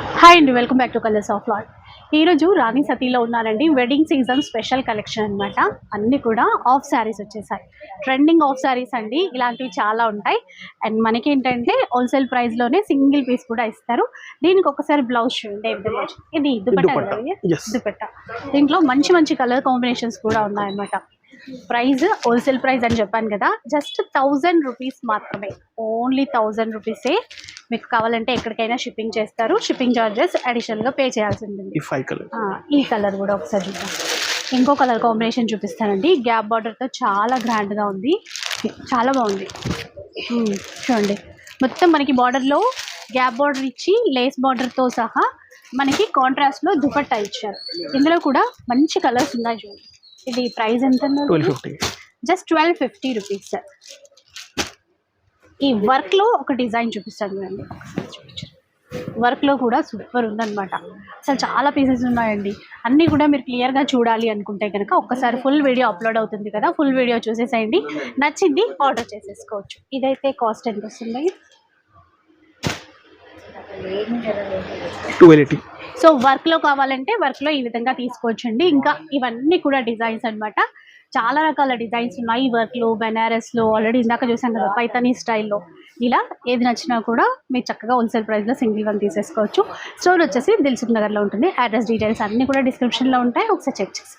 Hi అండి, welcome back to colours of lot. ఈరోజు రాణి సతీలో ఉన్నారండి. వెడ్డింగ్ సీజన్ స్పెషల్ కలెక్షన్ అనమాట. అన్నీ కూడా ఆఫ్ శారీస్ వచ్చేసాయి. ట్రెండింగ్ ఆఫ్ శారీస్ అండి, ఇలాంటివి చాలా ఉంటాయి. అండ్ మనకి ఏంటంటే హోల్సేల్ ప్రైస్లోనే సింగిల్ పీస్ కూడా ఇస్తారు. దీనికి ఒకసారి బ్లౌజ్ చూడండి ఏ విధంగా వచ్చింది. ఇది దుపట్టా. దీంట్లో మంచి మంచి కలర్ కాంబినేషన్స్ కూడా ఉన్నాయన్నమాట. ప్రైస్ హోల్సేల్ ప్రైస్ అని చెప్పాను కదా, జస్ట్ 1000 రూపీస్ మాత్రమే. ఓన్లీ 1000 రూపీసే. మీకు కావాలంటే ఎక్కడికైనా షిప్పింగ్ చేస్తారు. షిప్పింగ్ చార్జెస్ అడిషనల్గా పే చేయాల్సి ఉంటుంది. ఈ కలర్ కూడా ఒకసారి చూద్దాం. ఇంకో కలర్ కాంబినేషన్ చూపిస్తానండి. గ్యాప్ బార్డర్తో చాలా గ్రాండ్గా ఉంది, చాలా బాగుంది. చూడండి, మొత్తం మనకి బార్డర్లో గ్యాప్ బార్డర్ ఇచ్చి లేస్ బార్డర్తో సహా మనకి కాంట్రాస్ట్లో దుపట్టా ఇచ్చారు. ఇందులో కూడా మంచి కలర్స్ ఉన్నాయి. చూడండి, ఇది ప్రైస్ ఎంత? Just 1250 rupees. ఈ వర్క్లో ఒక డిజైన్ చూపిస్తాను చూడండి. వర్క్లో కూడా సూపర్ ఉందన్నమాట. అసలు చాలా పీసెస్ ఉన్నాయండి. అన్నీ కూడా మీరు క్లియర్గా చూడాలి అనుకుంటే కనుక ఒక్కసారి ఫుల్ వీడియో అప్లోడ్ అవుతుంది కదా, ఫుల్ వీడియో చూసేసేయండి. నచ్చింది ఆర్డర్ చేసేసుకోవచ్చు. ఇదైతే కాస్ట్ ఎంత వస్తుంది? 280. సో వర్క్లో కావాలంటే వర్క్లో ఈ విధంగా తీసుకోవచ్చండి. ఇంకా ఇవన్నీ కూడా డిజైన్స్ అనమాట. చాలా రకాల డిజైన్స్ ఉన్నాయి వర్క్లో, బెనారస్లో, ఆల్రెడీ ఇందాక చూసాం కదా పైతానీ స్టైల్లో. ఇలా ఏది నచ్చినా కూడా మీరు చక్కగా హోల్సేల్ ప్రైస్లో సింగిల్ వన్ తీసేసుకోవచ్చు. స్టోర్ వచ్చేసి దిల్సుఖ్ నగర్లో ఉంటుంది. అడ్రస్ డీటెయిల్స్ అన్నీ కూడా డిస్క్రిప్షన్లో ఉంటాయి, ఒకసారి చెక్ చేసి